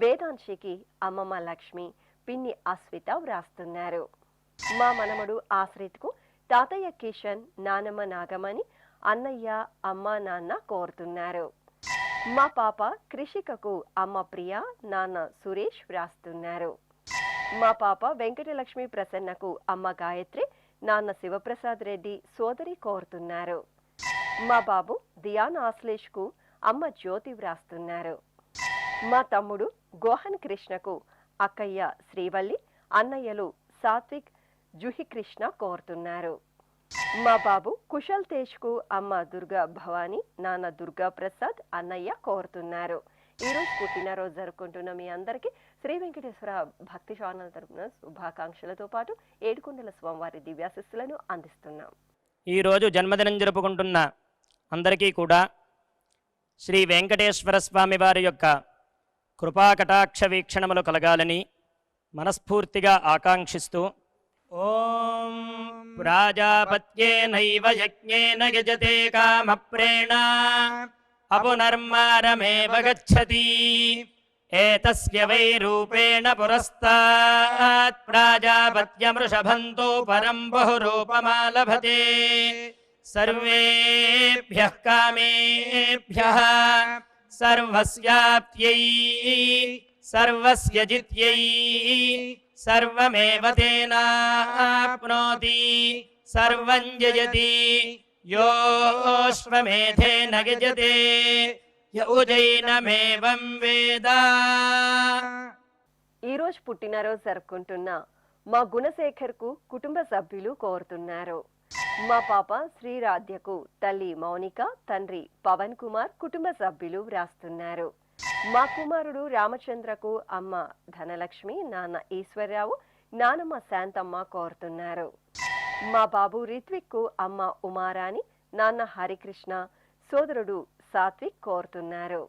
వేదాంశికి అమ్మమ్మ లక్ష్మి, పిన్ని అస్విత వ్రాస్తున్నారు. మా మనమడు ఆశ్రిత్కు తాతయ్య కిషన్, నానమ్మ నాగమణి, అన్నయ్య, అమ్మ, నాన్న కోరుతున్నారు. మా పాప కృషికకు అమ్మ ప్రియ, నాన్న సురేష్ వ్రాస్తున్నారు. మా పాప వెంకటలక్ష్మి ప్రసన్నకు అమ్మ గాయత్రి, నాన్న శివప్రసాద్ రెడ్డి, సోదరి కోరుతున్నారు. మా బాబు దియాన్ ఆశ్లేష్కు అమ్మ జ్యోతి వ్రాస్తున్నారు. మా తమ్ముడు గోహన్ కృష్ణకు అక్కయ్య శ్రీవల్లి, అన్నయ్యలు సాత్విక్, జుహి కృష్ణ కోరుతున్నారు. మా బాబు కుశల్ తేజ్కు అమ్మ దుర్గా భవాని, నాన్న దుర్గా ప్రసాద్, అన్నయ్య కోరుతున్నారు. ఈరోజు పుట్టినరోజు జరుపుకుంటున్న మీ అందరికీ శ్రీ వెంకటేశ్వర భక్తి ఛానల్ తరపున శుభాకాంక్షలతో పాటు ఏడుకొండల స్వామివారి దివ్యాశిస్సులను అందిస్తున్నాం. ఈరోజు జన్మదినం జరుపుకుంటున్న అందరికీ కూడా శ్రీ వెంకటేశ్వర స్వామి వారి యొక్క కృపాకటాక్ష వీక్షణములు కలగాలని మనస్ఫూర్తిగా ఆకాంక్షిస్తూ ఓం ప్రాజాపత్యేనైవ యజ్ఞేన యజతే కామప్రేణ అపునర్మారమేవ గచ్చతి ఏతస్య వై రూపేణ పురస్తాత్ ప్రాజాపత్యమృషభంతో పరం బహురూపమాలభతే సర్వేభ్యః కామేభ్యః సర్వస్యాప్త్యై సర్వస్య జిత్యై సర్వమేవ తేనాప్నోతి సర్వం జయతి యోశ్వమేధేన యజతే యౌజైనమేవం వేద. ఈరోజు పుట్టినరోజు జరుపుకుంటున్న మా గుణశేఖర్కు కుటుంబ సభ్యులు కోరుతున్నారు. మా పాప శ్రీరాధ్యకు తల్లి మౌనిక, తండ్రి పవన్ కుమార్, కుటుంబ సభ్యులు వ్రాస్తున్నారు. మా కుమారుడు రామచంద్రకు అమ్మ ధనలక్ష్మి, నాన్న ఈశ్వర్రావు, నానమ్మ శాంతమ్మ కోరుతున్నారు. మా బాబు రిత్విక్కు అమ్మ ఉమారాణి, నాన్న హరికృష్ణ, సోదరుడు సాత్విక్ కోరుతున్నారు.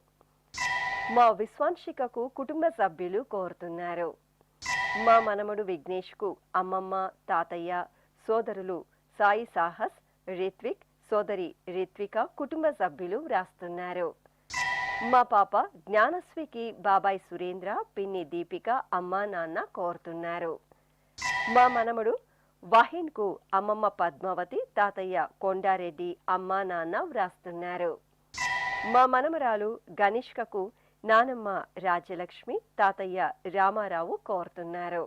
మా విశ్వాంశికకు కుటుంబ సభ్యులు కోరుతున్నారు. మా మనమడు విఘ్నేష్కు అమ్మమ్మ, తాతయ్య, సోదరులు సాయి సాహస్, రిత్విక్, సోదరి రిత్విక, కుటుంబ సభ్యులు వ్రాస్తున్నారు. మా పాప జ్ఞానశ్రీకి బాబాయ్ సురేంద్ర, పిన్ని దీపిక, అమ్మ, నాన్న కోరుతున్నారు. మా మనమడు వాహిన్కు అమ్మమ్మ పద్మావతి, తాతయ్య కొండారెడ్డి, అమ్మ, నాన్న వ్రాస్తున్నారు. మా మనమరాలు గణిష్కకు నానమ్మ రాజ్యలక్ష్మి, తాతయ్య రామారావు కోరుతున్నారు.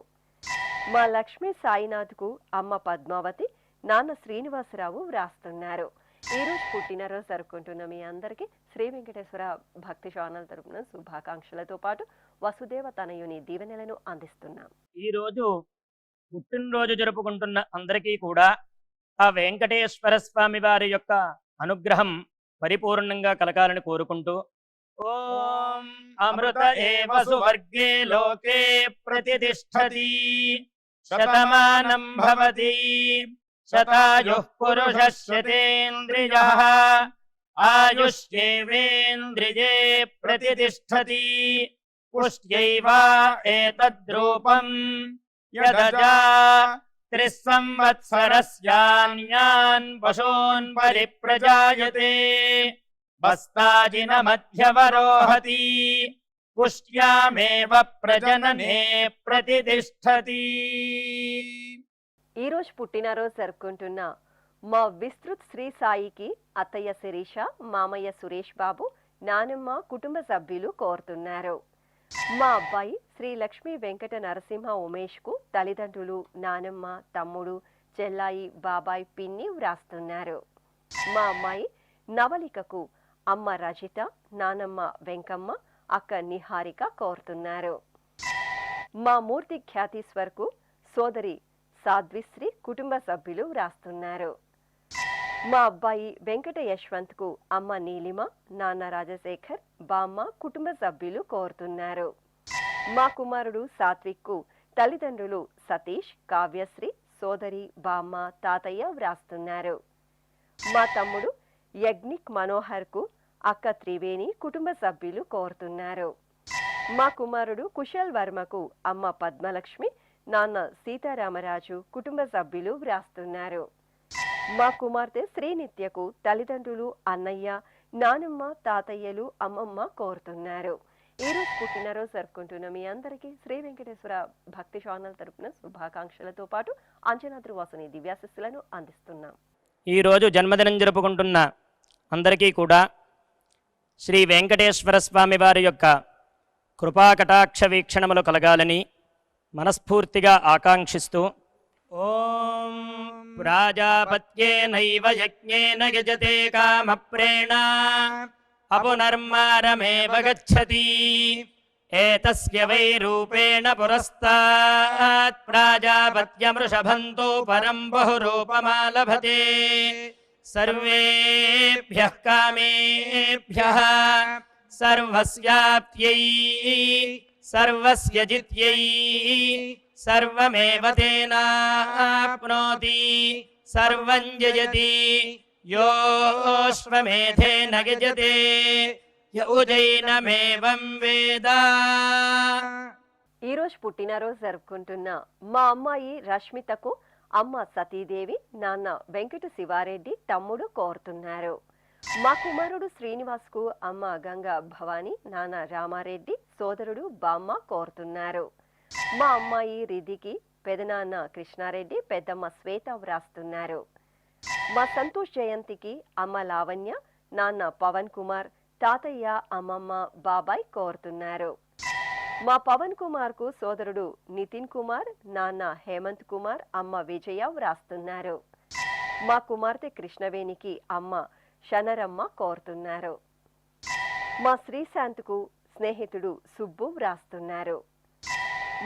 మా లక్ష్మీ సాయినాథ్కు అమ్మ పద్మావతి, నాన్న శ్రీనివాసరావు వ్రాస్తున్నారు. ఈరోజు పుట్టినరోజు జరుపుకుంటున్న మీ అందరికీ శ్రీ వెంకటేశ్వర భక్తి ఛానల్ తరపున శుభాకాంక్షలతో పాటు వసుదేవ తనయుని దీవెనలను అందిస్తున్నాం. ఈరోజు పుట్టినరోజు జరుపుకుంటున్న అందరికీ కూడా ఆ వెంకటేశ్వర స్వామి వారి యొక్క అనుగ్రహం పరిపూర్ణంగా కలగాలని కోరుకుంటూ ఓం అమృత ఏవ సువర్గే లోకే ప్రతిష్ఠతి శతమానం భవతి శతాయుః పురుషः శతేంద్రియః ఆయుష్యేవేంద్రియే ప్రతిష్ఠతి పుష్ట్యైవ ఏతద్రూపం యదజా త్రిస్సంవత్సరస్యాన్యాన్ పశూన్ పరిప్రజాయతే బస్తాజిన మధ్యవరోహతి పుష్ట్యామేవ ప్రజననే ప్రతిష్ఠతి. ఈరోజు పుట్టినరోజు జరుపుకుంటున్న మా విస్తృత్ శ్రీ సాయికి అత్తయ్య శిరీష, మామయ్య సురేష్ బాబు, నానమ్మ, కుటుంబ సభ్యులు కోరుతున్నారు. మా అబ్బాయి శ్రీ లక్ష్మీ వెంకట నరసింహ ఉమేష్కు తల్లిదండ్రులు, నానమ్మ, తమ్ముడు, చెల్లాయి, బాబాయ్, పిన్ని వ్రాస్తున్నారు. మా అమ్మాయి నవలికకు అమ్మ రజిత, నానమ్మ వెంకమ్మ, అక్క నిహారిక కోరుతున్నారు. మా మూర్తి ఖ్యాతీశ్వర్కు సోదరి సాధ్విశ్రీ, కుటుంబ సభ్యులు వ్రాస్తున్నారు. మా అబ్బాయి వెంకట యశ్వంత్కు అమ్మ నీలిమ, నాన్న రాజశేఖర్, బామ్మ, కుటుంబ సభ్యులు కోరుతున్నారు. మా కుమారుడు సాత్విక్కు తల్లిదండ్రులు సతీష్, కావ్యశ్రీ, సోదరి, బామ్మ, తాతయ్య వ్రాస్తున్నారు. మా తమ్ముడు యజ్ఞిక్ మనోహర్కు అక్క త్రివేణి, కుటుంబ సభ్యులు కోరుతున్నారు. మా కుమారుడు కుశల్ వర్మకు అమ్మ పద్మలక్ష్మి, నాన్న సీతారామరాజు, కుటుంబ సభ్యులు వ్రాస్తున్నారు. మా కుమార్తె శ్రీనిత్యకు తల్లిదండ్రులు, అన్నయ్య, నానమ్మ, తాతయ్యలు, అమ్మమ్మ కోరుతున్నారు. ఈరోజు పుట్టినరోజు జరుపుకుంటున్న మీ అందరికీ శ్రీ వెంకటేశ్వర భక్తి ఛానల్ తరపున శుభాకాంక్షలతో పాటు అంజనాద్రి వాసుని దివ్యాశిస్సులను అందిస్తున్నాం. ఈరోజు జన్మదినం జరుపుకుంటున్న అందరికీ కూడా శ్రీ వెంకటేశ్వర స్వామి వారి యొక్క కృపాకటాక్ష వీక్షణములు కలగాలని మనస్ఫూర్తిగా ఆకాంక్షిస్తూ ఓం ప్రాజాపత్యేనైవ యజ్ఞేన యజతే కామప్రేణ అపునర్మారమేవ గచ్చతి ఏతస్య వై రూపేణ పురస్తాత్ ప్రాజాపత్యమృషభంతో పరం బహురూపమాలభతే సర్వేభ్యః కామేభ్యః సర్వస్యాప్త్యై సర్వస్య జిత్యై సర్వమేవ తేనాప్నోతి సర్వం జయతి యోశ్వమేధేన గజతే యౌజైనమేవం వేద. ఈరోజు పుట్టినరోజు జరుపుకుంటున్న మా అమ్మాయి రష్మితకు అమ్మ సతీదేవి, నాన్న వెంకట శివారెడ్డి, తమ్ముడు కోరుతున్నారు. మా కుమారుడు శ్రీనివాస్కు అమ్మ గంగా భవాని, నాన్న రామారెడ్డి, సోదరుడు బామ్మ కోరుతున్నారు. మా అమ్మాయి రిధికి పెదనాన్న కృష్ణారెడ్డి, పెద్దమ్మ శ్వేత వ్రాస్తున్నారు. మా సంతోష్ జయంతికి అమ్మ లావణ్య, నాన్న పవన్ కుమార్, తాతయ్య, అమ్మమ్మ, బాబాయ్ కోరుతున్నారు. మా పవన్ కుమార్ కు సోదరుడు నితిన్ కుమార్, నాన్న హేమంత్ కుమార్, అమ్మ విజయ వ్రాస్తున్నారు. మా కుమార్తె కృష్ణవేణికి అమ్మ శనరమ్మ కోరుతున్నారు. మా శ్రీశాంత్కు స్నేహితుడు సుబ్బు వ్రాస్తున్నారు.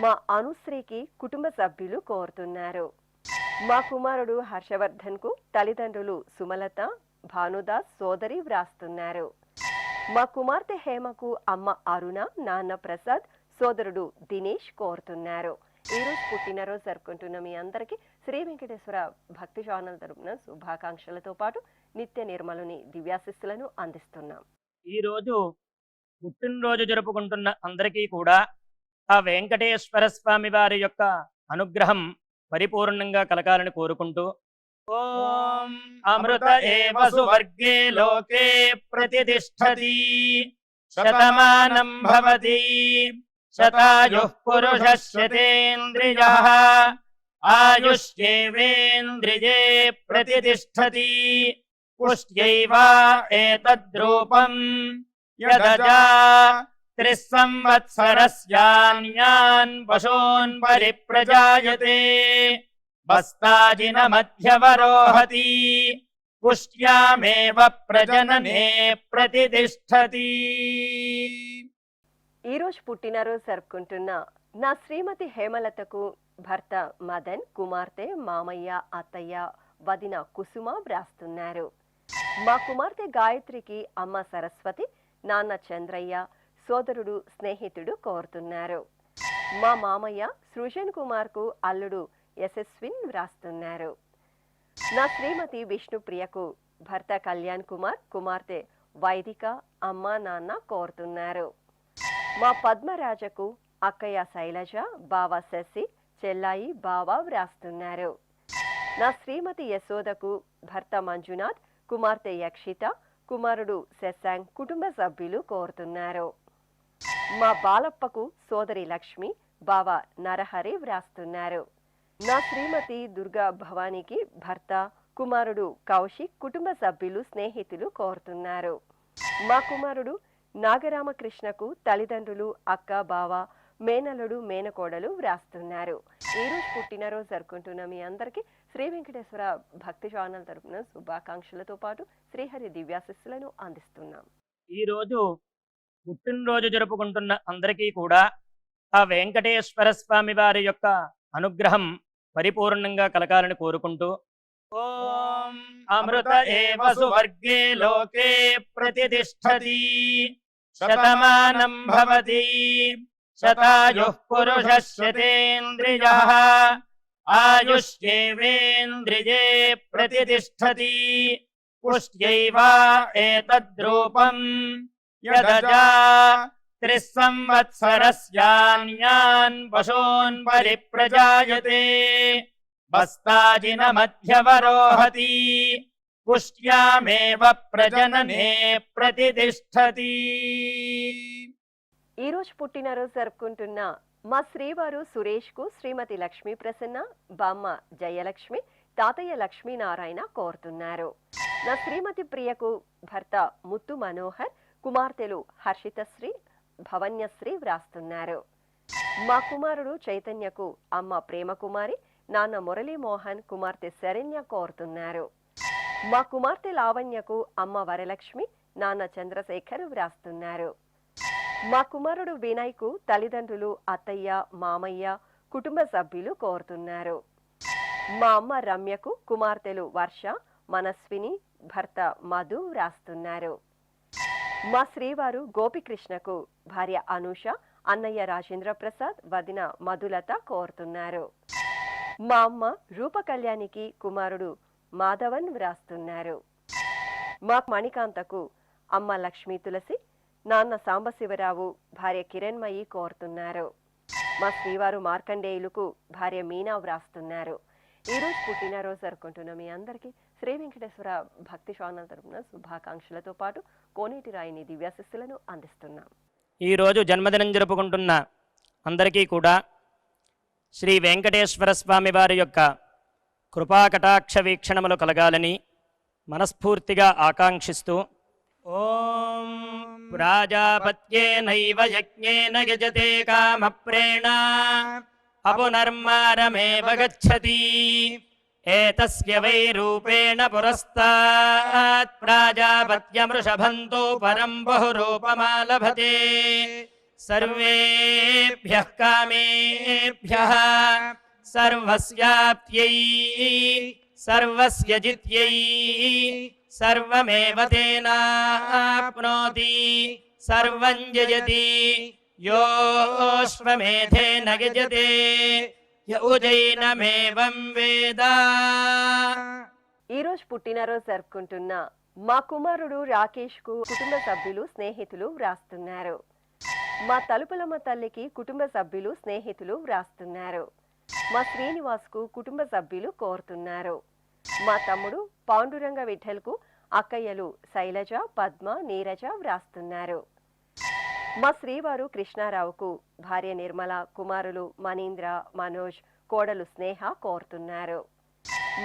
మా అనుశ్రీకి కుటుంబ సభ్యులు కోరుతున్నారు. మా కుమారుడు హర్షవర్ధన్ కు తల్లిదండ్రులు సుమలత, భానుదాస్, సోదరి వ్రాస్తున్నారు. మా కుమార్తె హేమకు అమ్మ అరుణ, నాన్న ప్రసాద్, సోదరుడు దినేష్ కోరుతున్నారు. ఈరోజు పుట్టినరోజు జరుపుకుంటున్న మీ అందరికీ శ్రీ వెంకటేశ్వర భక్తి ఛానల్ తరపున శుభాకాంక్షలతో పాటు నిత్య నిర్మలుని దివ్యాశిస్సులను అందిస్తున్నాం. ఈరోజు పుట్టినరోజు జరుపుకుంటున్న అందరికీ కూడా ఆ వెంకటేశ్వర స్వామి వారి యొక్క అనుగ్రహం పరిపూర్ణంగా కలగాలని కోరుకుంటూ ఓం అమృత ఏవ సువర్గే లోకే ప్రతిష్ఠతి శతమానం భవతి శతాయుః పురుషః శతేంద్రియః ఆయుష్యేవేంద్రియే ప్రతిష్ఠతి పుష్ట్యైవ ఏతద్రూపం యదజా త్రిస్సంవత్సరస్యాన్యాన్ పశూన్ పరిప్రజాయతే బస్తాజిన మధ్యవరోహతి పుష్ట్యామేవ ప్రజననే ప్రతిష్ఠతి. ఈరోజు పుట్టినరోజు జరుపుకుంటున్న నా శ్రీమతి హేమలతకు భర్త మదన్, కుమార్తె మామయ్య, అత్తయ్య, వదిన కుసుమ వ్రాస్తున్నారు. మా కుమార్తె గాయత్రికి అమ్మ సరస్వతి, నాన్న చంద్రయ్య, సోదరుడు స్నేహితుడు కోరుతున్నారు. మా మామయ్య సృజన్ కుమార్ కు అల్లుడు యశస్విన్ వ్రాస్తున్నారు. నా శ్రీమతి విష్ణుప్రియకు భర్త కళ్యాణ్ కుమార్, కుమార్తె వైదిక, అమ్మ నాన్న కోరుతున్నారు. మా పద్మరాజకు అక్కయ్య శైలజ, బావ శశి, చెల్లాయి, బావ వ్రాస్తున్నారు. నా శ్రీమతి యశోదకు భర్త మంజునాథ్, కుమార్తె యక్షిత, కుమారుడు శశాంక్, కుటుంబ సభ్యులు కోరుతున్నారు. మా బాలప్పకు సోదరి లక్ష్మి, బావ నరహరి వ్రాస్తున్నారు. నా శ్రీమతి దుర్గా భవానీకి భర్త, కుమారుడు కౌశిక్, కుటుంబ సభ్యులు స్నేహితులు కోరుతున్నారు. మా కుమారుడు నాగరామకృష్ణకు తల్లిదండ్రులు, అక్క, బావ, మేనలుడు, మేనకోడలు వ్రాస్తున్నారు. ఈరోజు పుట్టినరోజు జరుపుకుంటున్న మీ అందరికీ శ్రీ వెంకటేశ్వర భక్తి ఛానల్ తరపున శుభాకాంక్షలతో పాటు శ్రీహరి దివ్యాశిస్సులను అందిస్తున్నాం. ఈరోజు పుట్టినరోజు జరుపుకుంటున్న అందరికీ కూడా ఆ వెంకటేశ్వర స్వామి వారి యొక్క అనుగ్రహం పరిపూర్ణంగా కలగాలని కోరుకుంటూ ఓం అమృత ఏవ సువర్గే లోకే ప్రతిష్ఠతి శతమానం భవతి శతాయుః పురుషః శతేంద్రియః ఆయుష్యేవేంద్రియే ప్రతిష్ఠతి పుష్ట్యైవ ఏతద్రూపం యదజా త్రిస్సంవత్సరస్యాన్యాన్ పశూన్ పరిప్రజాయతే బస్తాజిన మధ్యవరోహతి పుష్ట్యామేవ ప్రజననే ప్రతిష్ఠతి. ఈ రోజు పుట్టినరోజు జరుపుకుంటున్న మా శ్రీవారు సురేష్కు శ్రీమతి లక్ష్మీ ప్రసన్న, బామ్మ జయలక్ష్మి, తాతయ్య లక్ష్మీనారాయణ కోరుతున్నారు. నా శ్రీమతి ప్రియకు భర్త ముత్తు మనోహర్, కుమార్తెలు హర్షితశ్రీ, భవన్యశ్రీ వ్రాస్తున్నారు. మా కుమారుడు చైతన్యకు అమ్మ ప్రేమకుమారి, నాన్న మురళీమోహన్, కుమార్తె శరణ్య కోరుతున్నారు. మా కుమార్తె లావణ్యకు అమ్మ వరలక్ష్మి, నాన్న చంద్రశేఖర్ వ్రాస్తున్నారు. మా కుమారుడు వినయ్కు తల్లిదండ్రులు అత్తయ్య, మామయ్య, కుటుంబ సభ్యులు కోరుతున్నారు. మా అమ్మ రమ్యకు కుమార్తెలు వర్ష, మనస్విని, భర్త మధు వ్రాస్తున్నారు. మా శ్రీవారు గోపికృష్ణకు భార్య అనూష, అన్నయ్య రాజేంద్ర ప్రసాద్, వదిన మధులత కోరుతున్నారు. మా అమ్మ రూపకళ్యాణికి కుమారుడు మాధవన్ వ్రాస్తున్నారు. మా మణికాంతకు అమ్మ లక్ష్మీ తులసి, నాన్న సాంబశివరావు, భార్య కిరణ్మయి కోరుతున్నారు. మా శ్రీవారు మార్కండేయులకు భార్య మీనా వ్రాస్తున్నారు. ఈరోజు పుట్టినరోజు జరుపుకుంటున్న మీ అందరికీ శ్రీ వెంకటేశ్వర భక్తి ఛానల్ తరపున శుభాకాంక్షలతో పాటు కోనేటి రాయిని దివ్యాశిస్సులను అందిస్తున్నాం. ఈరోజు జన్మదినం జరుపుకుంటున్న అందరికీ కూడా శ్రీ వెంకటేశ్వర స్వామి వారి యొక్క కృపాకటాక్ష వీక్షణములు కలగాలని మనస్ఫూర్తిగా ఆకాంక్షిస్తూ ఓం ప్రాజాపత్యేనైవ యజ్ఞేన యజతే కామప్రేణ అపునర్మారమేవ గచ్చతి ఏతస్య వై రూపేణ పురస్తాత్ ప్రాజాపత్యమృషభంతో పరం బహురూపమాలభతే సర్వేభ్యః కామేభ్యః సర్వస్యాప్త్యై సర్వస్య జిత్యై సర్వమేవ తేనాప్నోతి సర్వం జయతి యోశ్వమేధేన గజతే యౌజైనమేవం వేద. ఈరోజు పుట్టినరోజు జరుపుకుంటున్న మా కుమారుడు రాకేష్ కు కుటుంబ సభ్యులు స్నేహితులు వ్రాస్తున్నారు. మా తలుపులమ్మ తల్లికి కుటుంబ సభ్యులు స్నేహితులు వ్రాస్తున్నారు. మా శ్రీనివాస్ కు కుటుంబ సభ్యులు కోరుతున్నారు. మా తమ్ముడు పాండురంగ విఠల్కు అక్కయ్యలు శైలజ, పద్మ, నీరజ వ్రాస్తున్నారు. మా శ్రీవారు కృష్ణారావుకు భార్య నిర్మల, కుమారులు మనీంద్ర, మనోజ్, కోడలు స్నేహ కోరుతున్నారు.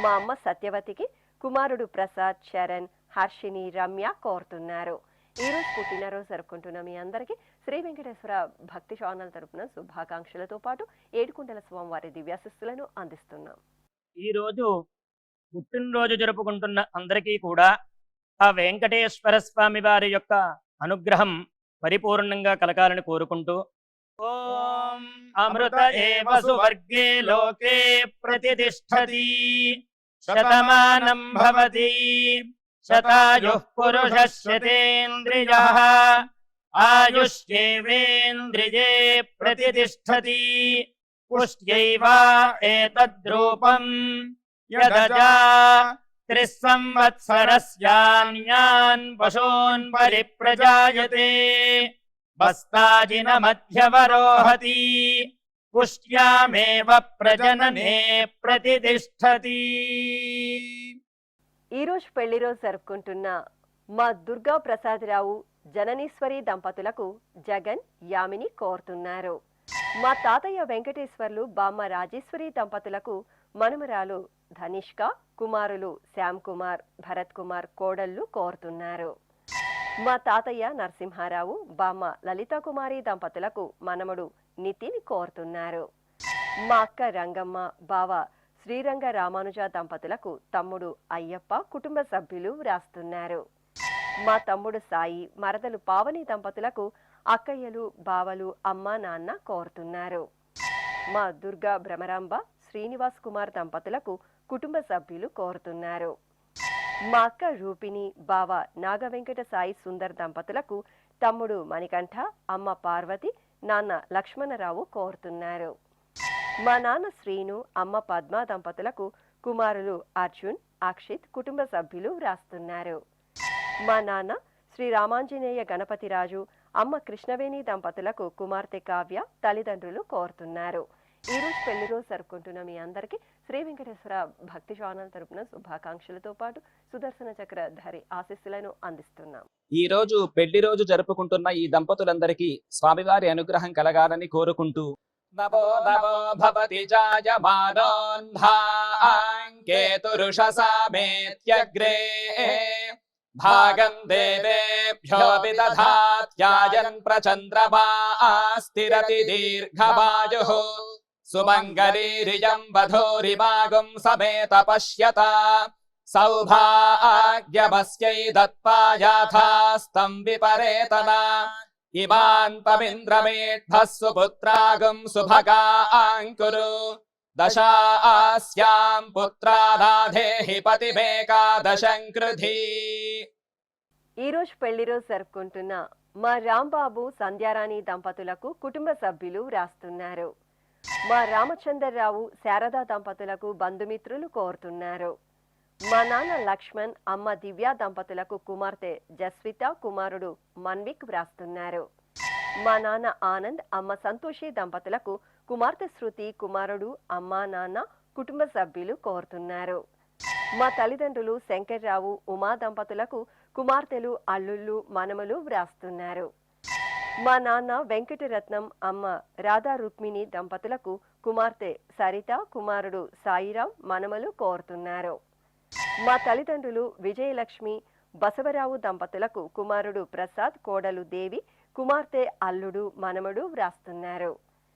మా అమ్మ సత్యవతికి కుమారుడు ప్రసాద్, చరణ్, హర్షిని, రమ్య కోరుతున్నారు. ఈరోజు పుట్టినరోజు జరుపుకుంటున్న మీ అందరికీ శ్రీ వెంకటేశ్వర భక్తి ఛానల్ తరపున శుభాకాంక్షలతో పాటు ఏడుకొండల స్వామివారి దివ్యాశిస్సులను అందిస్తున్నాం. ఈరోజు పుట్టినరోజు జరుపుకుంటున్న అందరికీ కూడా ఆ వెంకటేశ్వర స్వామి వారి యొక్క అనుగ్రహం పరిపూర్ణంగా కలగాలని కోరుకుంటూ ఓం అమృత ఏవ సువర్గే లోకే ప్రతిష్ఠతి శతమానం భవతి శతాయుః పురుషः శతేంద్రియః ఆయుష్యేవేంద్రియే ప్రతిష్ఠతి పుష్ట్యైవ ఏతద్రూపం యదజా త్రిస్సంవత్సరస్యాన్యాన్ పశూన్ పరిప్రజాయతే బస్తాజినమధ్యవరోహతి పుష్ట్యామేవ ప్రజననే ప్రతిష్ఠతి. ఈరోజు పెళ్లి రోజు జరుపుకుంటున్న మా దుర్గా ప్రసాదరావు, జననీశ్వరి దంపతులకు జగన్, యామిని కోరుతున్నారు. మా తాతయ్య వెంకటేశ్వర్లు, బామ్మ రాజేశ్వరి దంపతులకు మనుమరాలు ధనిష్క, కుమారులు శ్యామ్ కుమార్, భరత్ కుమార్, కోడళ్లు కోరుతున్నారు. మా తాతయ్య నరసింహారావు, బామ్మ లలితా కుమారి దంపతులకు మనమడు నితిన్ కోరుతున్నారు. మా అక్క రంగమ్మ, బావ శ్రీరంగ రామానుజ దంపతులకు తమ్ముడు అయ్యప్ప, కుటుంబ సభ్యులు వ్రాస్తున్నారు. మా తమ్ముడు సాయి, మరదలు పావని దంపతులకు అక్కయ్యలు, బావలు, అమ్మ, నాన్న కోరుతున్నారు. మా దుర్గా భ్రమరాంబ, శ్రీనివాస్ కుమార్ దంపతులకు కుటుంబ సభ్యులు కోరుతున్నారు. మా అక్క రూపిణి, బావ నాగవెంకట సాయి సుందర్ దంపతులకు తమ్ముడు మణికంఠ, అమ్మ పార్వతి, నాన్న లక్ష్మణరావు కోరుతున్నారు. మా నాన్న శ్రీను, అమ్మ పద్మ దంపతులకు కుమారులు అర్జున్, అక్షిత్, కుటుంబ సభ్యులు వ్రాస్తున్నారు. మా నాన్న శ్రీ రామాంజనేయ గణపతిరాజు, అమ్మ కృష్ణవేణి దంపతులకు కుమార్తె కావ్య, తల్లిదండ్రులు కోరుతున్నారు. ఈ రోజు పెళ్లి రోజు జరుపుకుంటున్న మీ అందరికీ శ్రీ వెంకటేశ్వర భక్తి ఛానల్ తరపున శుభాకాంక్షలతో పాటు సుదర్శన చక్రధారి ఆశీస్సులను అందిస్తున్నాం. ఈ రోజు పెళ్లి రోజు జరుపుకుంటున్న ఈ దంపతులందరికీ స్వామివారి అనుగ్రహం కలగాలని కోరుకుంటూ నమో నమో భవతి జాయమానోన్ధాంకేతురుషసామేత్యగ్రే భాగం దేవేభ్యో విదధాత్యాయన్ ప్రచంద్రమా స్థిరతి దీర్ఘమాయుః సుమంగళీరియం వధూరిమాగం సమేత పశ్యత సౌభాగ్యమస్యై దత్పాయాథాస్తం విపరేతనా ఇమాన్ పవింద్రమేఢ్భः సుపుత్రాగం సుభగాంకురు దశాస్యాం పుత్రానాధేహి పతిమేకాదశం కృధి. ఈ రోజు పెళ్లి రోజు జరుపుకుంటున్న మా రాంబాబు సంధ్యారాణి దంపతులకు కుటుంబ సభ్యులు వ్రాస్తున్నారు. మా రామచంద్రరావు శారదా దంపతులకు బంధుమిత్రులు కోరుతున్నారు. మా నాన్న లక్ష్మణ్ అమ్మ దివ్య దంపతులకు కుమార్తె జస్విత కుమారుడు మన్విక్ వ్రాస్తున్నారు. మా నాన్న ఆనంద్ అమ్మ సంతోషి దంపతులకు కుమార్తె శృతి కుమారుడు అమ్మ నాన్న కుటుంబ సభ్యులు కోరుతున్నారు. మా తల్లిదండ్రులు శంకర్రావు ఉమా దంపతులకు కుమార్తెలు అల్లుళ్ళు మనమలు వ్రాస్తున్నారు. మా నాన్న వెంకటరత్నం అమ్మ రాధా రుక్మిణి దంపతులకు కుమార్తె సరిత కుమారుడు సాయిరాం మనమలు కోరుతున్నారు. మా తల్లిదండ్రులు విజయలక్ష్మి బసవరావు దంపతులకు కుమారుడు ప్రసాద్ కోడలు దేవి కుమార్తె అల్లుడు మనమడు వ్రాస్తున్నారు.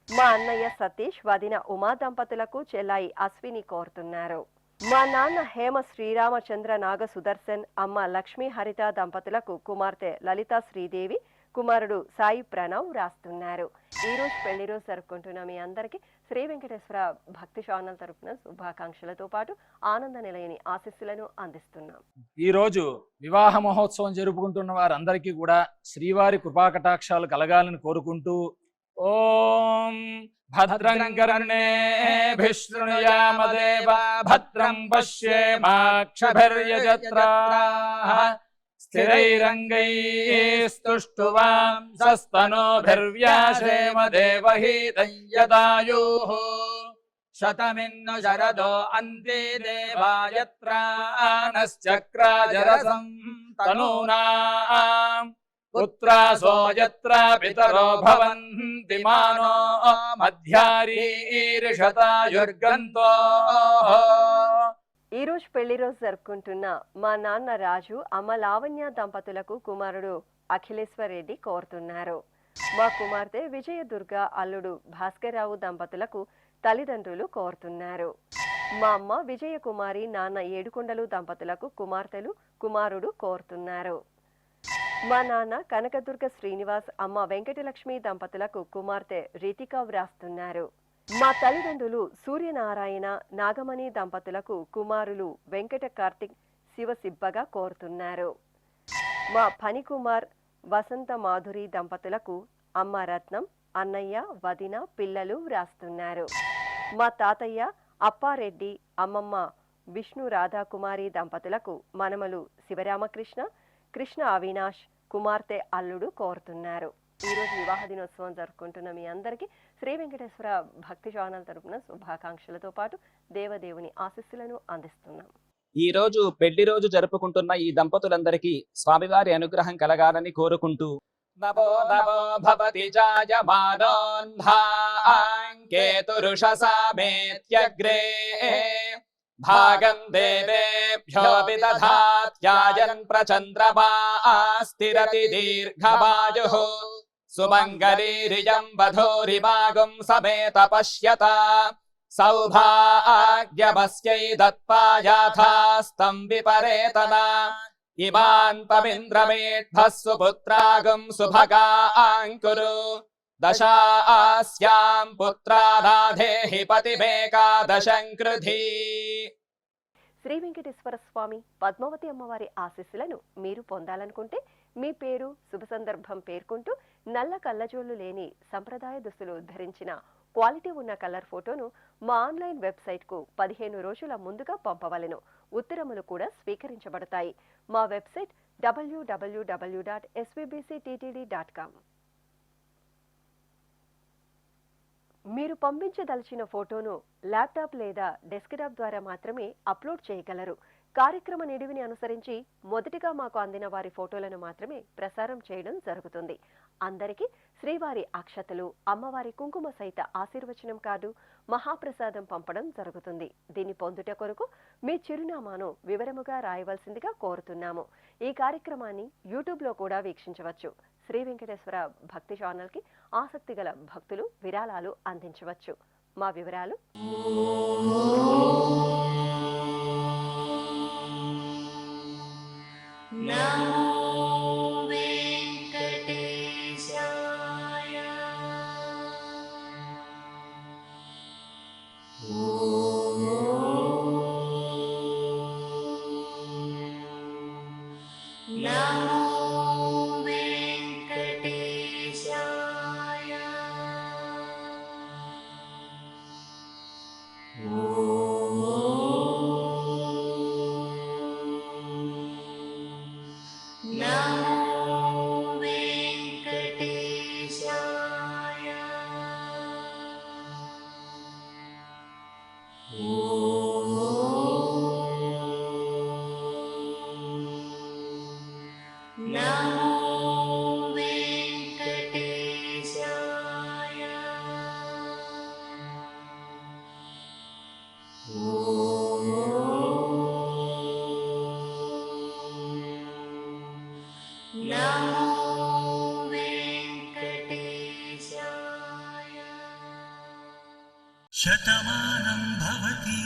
మా అన్నయ్య సతీష్ వదిన ఉమా దంపతులకు చెల్లాయి అశ్విని కోరుతున్నారు. మా నాన్న హేమ శ్రీరామచంద్ర నాగ సుదర్శన్ అమ్మ లక్ష్మీ హరిత దంపతులకు కుమార్తె లలిత శ్రీదేవి కుమారుడు సాయి ప్రణవ్ రాస్తున్నారు. ఈ రోజు పెళ్లి రోజు జరుపుకుంటున్న మీ అందరికీ శ్రీ వెంకటేశ్వర భక్తి ఛానల్ తరపున శుభాకాంక్షలతో పాటు ఆనంద నిలయని ఆశీస్సులను అందిస్తున్నాం. ఈ రోజు వివాహ మహోత్సవం జరుపుకుంటున్న వారందరికీ కూడా శ్రీవారి కృపాకటాక్షాలు కలగాలని కోరుకుంటూ ఓం భద్రం కర్ణేభిః శృణుయామదేవా భద్రం పశ్యేమాక్షభిర్యజత్రాః స్థిరైరంగైస్తుష్టువాంసస్తనోభిర్వ్యాసేమ దేవహీతం యదాయుః శతమిన్ను శరదో అంతే దేవాయత్రానశ్చక్రాజరసం తనూనాం పుత్రాసో యత్ర పితరో భవంతి మానో మధ్యారీర్షతాయుర్గంతో. ఈ రోజు పెళ్లి రోజు జరుపుకుంటున్న మా నాన్న రాజు అమ్మ లావణ్య దంపతులకు కుమారుడు అఖిలేశ్వర్ రెడ్డి కోరుతున్నారు. మా కుమార్తె విజయదుర్గ అల్లుడు భాస్కర్రావు దంపతులకు తల్లిదండ్రులు కోరుతున్నారు. మా అమ్మ విజయకుమారి నాన్న ఏడుకొండలు దంపతులకు కుమార్తెలు కుమారుడు కోరుతున్నారు. మా నాన్న కనకదుర్గ శ్రీనివాస్ అమ్మ వెంకటలక్ష్మి దంపతులకు కుమార్తె రితిక వ్రాస్తున్నారు. మా తల్లిదండ్రులు సూర్యనారాయణ నాగమణి దంపతులకు కుమారులు వెంకట కార్తిక్ శివసిబ్బగా కోరుతున్నారు. మా ఫణికుమార్ వసంత మాధురి దంపతులకు అమ్మ రత్నం అన్నయ్య వదిన పిల్లలు వ్రాస్తున్నారు. మా తాతయ్య అప్పారెడ్డి అమ్మమ్మ విష్ణు రాధాకుమారి దంపతులకు మనమలు శివరామకృష్ణ కృష్ణ అవినాష్ కుమార్తె అల్లుడు కోరుతున్నారు. ఈ రోజు వివాహ దినోత్సవం జరుపుకుంటున్న మీ అందరికీ శ్రీ వెంకటేశ్వర భక్తి ఛానల్ తరపున శుభాకాంక్షలతో పాటు దేవదేవుని ఆశీస్సులను అందిస్తున్నాం. ఈ రోజు పెళ్లి రోజు జరుపుకుంటున్న ఈ దంపతులందరికీ స్వామివారి అనుగ్రహం కలగాలని కోరుకుంటూ నమో నమో భవతి జాయమానోన్ధాంకేతురుషసామేత్యగ్రే భాగం దేవేభ్యో విదధాత్యాయన్ ప్రచంద్రమా స్థిరతి దీర్ఘమాయుః సుమంగళీరియం వధూరిమాగం సమేత పశ్యత సౌభాగ్యమస్యై దత్పాయాథాస్తం విపరేతనా ఇమాన్ పవింద్రమేఢ్భः సుపుత్రాగం సుభగాంకురు దశాస్యాం పుత్రానాధేహి పతిమేకాదశం కృధి. శ్రీ వెంకటేశ్వర స్వామి పద్మావతి అమ్మవారి ఆశీస్సులను మీరు పొందాలనుకుంటే మీ పేరు శుభ సందర్భం పేర్కొంటూ నల్ల కళ్ళజోళ్లు లేని సంప్రదాయ దుస్తులు ధరించిన క్వాలిటీ ఉన్న కలర్ ఫోటోను మా ఆన్లైన్ వెబ్సైట్కు 15 రోజుల ముందుగా పంపవలెను. ఉత్తరములు కూడా స్వీకరించబడతాయి. మా వెబ్సైట్ www.svbcttd.com. మీరు పంపించదలిచిన ఫోటోను ల్యాప్టాప్ లేదా డెస్క్టాప్ ద్వారా మాత్రమే అప్లోడ్ చేయగలరు. కార్యక్రమ నిడివిని అనుసరించి మొదటిగా మాకు అందిన వారి ఫోటోలను మాత్రమే ప్రసారం చేయడం జరుగుతుంది. అందరికీ శ్రీవారి అక్షతలు, అమ్మవారి కుంకుమ సహిత ఆశీర్వచనం కార్డు, మహాప్రసాదం పంపడం జరుగుతుంది. దీన్ని పొందుట కొరకు మీ చిరునామాను వివరముగా రాయవలసిందిగా కోరుతున్నాము. ఈ కార్యక్రమాన్ని యూట్యూబ్లో కూడా వీక్షించవచ్చు. శ్రీ వెంకటేశ్వర భక్తి ఛానల్కి ఆసక్తి గల భక్తులు విరాళాలు అందించవచ్చు. మా వివరాలు: శతమానం భవతి